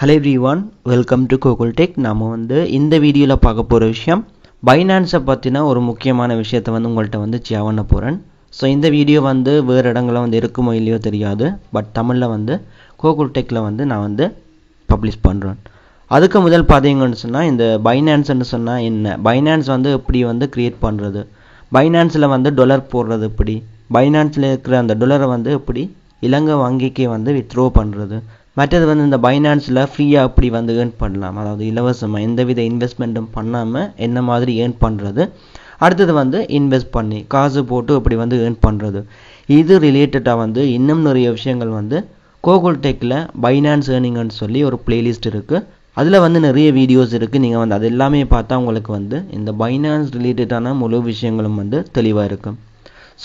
Hello everyone, welcome to Google Tech. நாம இந்த வீடியோல பார்க்க போற விஷயம் Binance பத்தின ஒரு முக்கியமான விஷயத்தை உங்கள்ட்ட ஷேர் பண்ண போறேன். சோ இந்த வீடியோ வேற இடங்கள்ல இருக்குமோ இல்லையோ தெரியாது. பட் தமிழ்ல Google Techல நான் பப்ளிஷ் பண்றேன். அதுக்கு முதல் பாத்தீங்கன்னு சொன்னா இந்த Binance ன்னு சொன்னா என்ன? Binance எப்படி கிரியேட் பண்றது? Binanceல டாலர் போடுறது எப்படி? Binanceல இருக்கிற அந்த டாலரை எப்படி இலங்கை வங்கிக்கு withdraw பண்றது? மற்றது இந்த Binanceல ஃப்ரீயா அப்படி earn பண்ணலாம். அதாவது இலவசமா எந்தவித இன்வெஸ்ட்மென்ட்டும் பண்ணாம என்ன மாதிரி earn பண்றது? அடுத்து இன்வெஸ்ட் பண்ணி காசு போட்டு அப்படி earn பண்றது. இது ரிலேட்டடா இன்னும் நிறைய விஷயங்கள் Google Techல Binance earning ன்னு சொல்லி ஒரு பிளேலிஸ்ட் இருக்கு. அதுல நிறைய வீடியோஸ் இருக்கு. நீங்க அது எல்லாமே பார்த்தா உங்களுக்கு இந்த Binance ரிலேட்டடான முழு விஷயங்களும் தெளிவா இருக்கும்.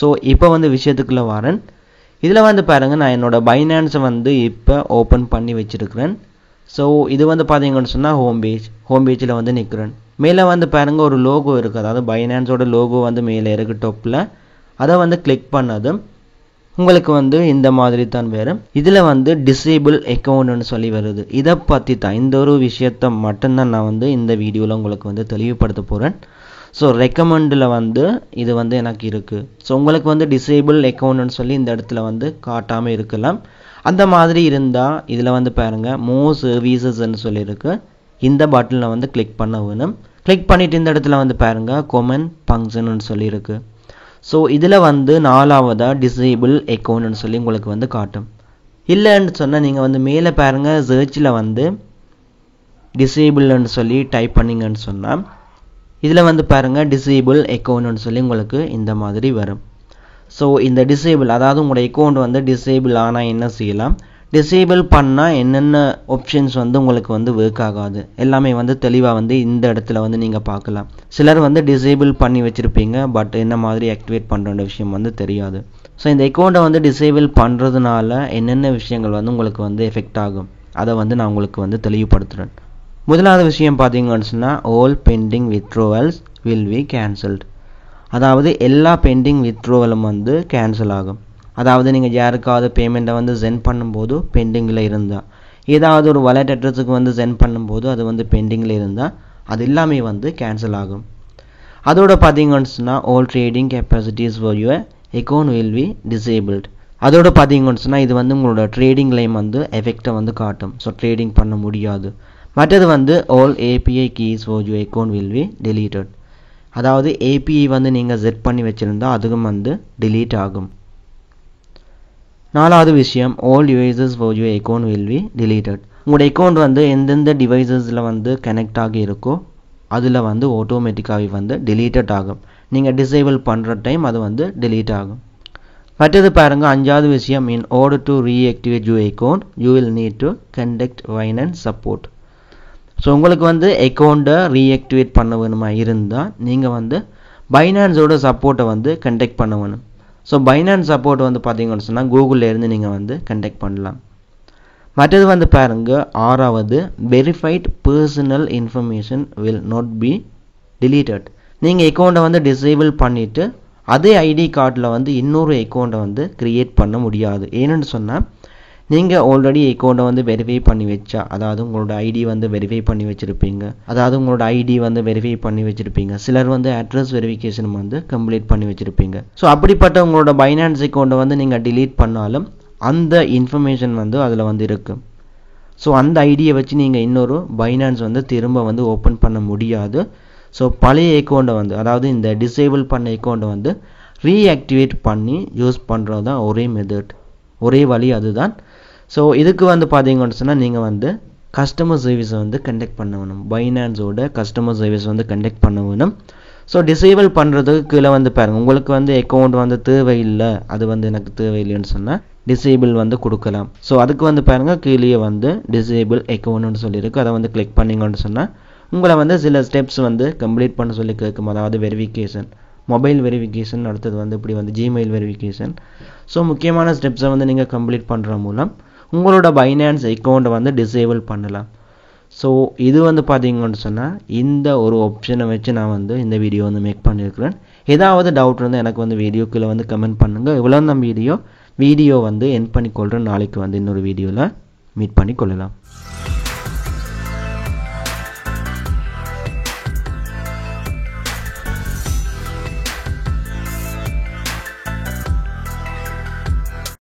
சோ இப்போ விஷயத்துக்குள்ள வரேன். இதுல பாருங்க நான் என்னோட Binance இப்ப ஓபன் பண்ணி வச்சிருக்கேன். சோ இது பாத்தீங்கன்னு சொன்னா ஹோம் பேஜ்ல நிக்கிறேன். மேல பாருங்க ஒரு லோகோ இருக்கு. அதாவது Binance ஓட லோகோ மேல இருக்கு டாப்ல. அத கிளிக் பண்ணதும் உங்களுக்கு இந்த மாதிரி தான் வரும். இதுல டிசேபிள் அக்கவுண்ட் ன்னு சொல்லி வருது. இத பத்தி தான் இந்த ஒரு விஷயத்தை மட்டும் தான் நான் இந்த வீடியோல உங்களுக்கு தெளிவுபடுத்த போறேன். சோ ரெக்கமெண்ட்ல இது எனக்கு இருக்கு. சோ உங்களுக்கு டிசேபிள் அக்கவுண்ட் ன்னு சொல்லி இந்த இடத்துல காட்டாம இருக்கலாம். அந்த மாதிரி இருந்தா இதுல பாருங்க மோர் சர்வீசஸ் ன்னு சொல்லி இருக்கு. இந்த பட்டன்ல கிளிக் பண்ண வேணும். கிளிக் பண்ணிட்டு இந்த இடத்துல பாருங்க காமன் ஃபங்க்ஷன் ன்னு சொல்லி இருக்கு. சோ இதுல நாலாவதா டிசேபிள் அக்கவுண்ட் ன்னு சொல்லி உங்களுக்கு காட்டும். இல்லன்னு சொன்னா நீங்க மேல பாருங்க சர்ச்ல டிசேபிள் ன்னு சொல்லி டைப் பண்ணீங்கன்னு சொன்னா இதுல பாருங்க டிசேபிள் அக்கவுண்ட் ன்னு சொல்லி உங்களுக்கு இந்த மாதிரி வரும். சோ இந்த டிசேபிள் அதாவது உங்க அக்கவுண்ட் டிசேபிள் ஆனா என்ன செய்யலாம்? டிசேபிள் பண்ணா என்னென்ன ஆப்ஷன்ஸ் உங்களுக்கு வொர்க் ஆகாது எல்லாமே தெளிவா இந்த இடத்துல நீங்க பார்க்கலாம். சிலர் டிசேபிள் பண்ணி வச்சிருப்பீங்க. பட் என்ன மாதிரி ஆக்டிவேட் பண்றன்ற விஷயம் தெரியாது. சோ இந்த அக்கவுண்ட டிசேபிள் பண்றதுனால என்னென்ன விஷயங்கள் உங்களுக்கு எஃபெக்ட் ஆகும் அத நான் உங்களுக்கு தெளிவுபடுத்துறேன். முதலாவது விஷயம் பாத்தீங்கன்னு சொன்னா all pending withdrawals will be cancelled. அதாவது எல்லா பெண்டிங் withdrawalம் கேன்சல் ஆகும். அதாவது நீங்க யாருக்காவது பேமெண்ட்டை சென்ட் பண்ணும்போது பெண்டிங்ல இருந்தா ஏதாவது ஒரு வாலெட் அட்ரஸ்க்கு சென்ட் பண்ணும்போது அது பெண்டிங்ல இருந்தா அது எல்லாமே கேன்சல் ஆகும். அதோட பாத்தீங்கன்னு சொன்னா all trading capacities for your account will be disabled. அதோட பாத்தீங்கன்னு சொன்னா இது உங்களோட ட்ரேடிங்லயும் எஃபெக்ட்ட காட்டும். சோ ட்ரேடிங் பண்ண முடியாது. மற்றது all API keys for your account will be deleted. அதாவது API நீங்க செட் பண்ணி வச்சிருந்தா அதுவும் delete ஆகும். நாலாவது விஷயம் all devices for your account will be deleted. உங்க அக்கவுண்ட் எந்தெந்த டிவைசஸ்ல கனெக்ட் ஆகி இருக்கோ அதுல ஆட்டோமேட்டிக்காவே deleted ஆகும். நீங்க டிசேபிள் பண்ற டைம் அது delete ஆகும். மற்றது பாருங்க அஞ்சாவது விஷயம் in order to reactivate your account you will need to contact Binance support. So உங்களுக்கு அக்கவுண்ட ரீஆக்டிவேட் பண்ண வேணுமா இருந்தா நீங்க Binance ஓட சப்போர்ட்ட कांटेक्ट பண்ண வேணும். சோ Binance சப்போர்ட் பாத்தீங்கன்னு சொன்னா கூகுள்ல இருந்து நீங்க कांटेक्ट பண்ணலாம். மற்றது பாருங்க ஆறாவது verified personal information will not be deleted. நீங்க அக்கவுண்ட டிசேபிள் பண்ணிட்டு அதே ஐடி கார்டுல இன்னொரு அக்கவுண்ட கிரியேட் பண்ண முடியாது. ஏன்னு சொன்னா நீங்க ஆல்ரெடி அக்கவுண்ட வெரிஃபை பண்ணி வெச்சா அதாவது உங்களோட ஐடி வெரிஃபை பண்ணி வச்சிருப்பீங்க. அதாவது உங்களோட ஐடி வெரிஃபை பண்ணி வச்சிருப்பீங்க. சிலர் அட்ரஸ் வெரிஃபிகேஷன் கம்ப்ளீட் பண்ணி வச்சிருப்பீங்க. சோ அப்படிப்பட்ட உங்களோட Binance அக்கவுண்ட நீங்க delete பண்ணாலும் அந்த இன்ஃபர்மேஷன் அதுல இருக்கு. சோ அந்த ஐடியை வச்சு நீங்க இன்னொரு Binance திரும்ப ஓபன் பண்ண முடியாது. சோ பழைய அக்கவுண்ட அதாவது இந்த டிசேபிள் பண்ண அக்கவுண்ட ரீஆக்டிவேட் பண்ணி யூஸ் பண்றது தான் ஒரே மெத்தட். ஒரே வழி அதுதான். சோ இதுக்கு பாத்தீங்கன்னு சொன்னா நீங்க கஸ்டமர் சர்வீஸ் कांटेक्ट பண்ண வேணும். Binance ஓட கஸ்டமர் சர்வீஸ் कांटेक्ट பண்ண வேணும். சோ டிசேபிள் பண்றதுக்கு கீழ பாருங்க உங்களுக்கு அக்கவுண்ட் தேவை இல்ல அது எனக்கு தேவை இல்லன்னு சொன்னா டிசேபிள் கொடுக்கலாம். சோ அதுக்கு பாருங்க கீழே டிசேபிள் அக்கவுண்ட் ன்னு சொல்லி இருக்கு. அத கிளிக் பண்ணீங்கன்னு சொன்னா உங்களை சில ஸ்டெப்ஸ் கம்ப்ளீட் பண்ண சொல்லி கேக்கும். அதாவது வெரிஃபிகேஷன் மொபைல் வெரிஃபிகேஷன் அடுத்து இப்படி ஜிமெயில் வெரிஃபிகேஷன். சோ முக்கியமான ஸ்டெப்ஸை நீங்க கம்ப்ளீட் பண்ற மூலம் உங்களோட Binance அக்கவுண்ட் டிசேபிள் பண்ணலாம். சோ இது பாத்தீங்கன்னு சொன்னா இந்த ஒரு ஆப்ஷனை வச்சு நான் இந்த வீடியோ மேக் பண்ணிருக்கேன். ஏதாவது டவுட் இருந்தா எனக்கு வீடியோக்குள்ள கமெண்ட் பண்ணுங்க. இவ்வளவு நம்ம வீடியோ எண்ட் பண்ணிக்கொள்றேன். நாளைக்கு இன்னொரு வீடியோல மீட் பண்ணிக்கொள்ளலாம்.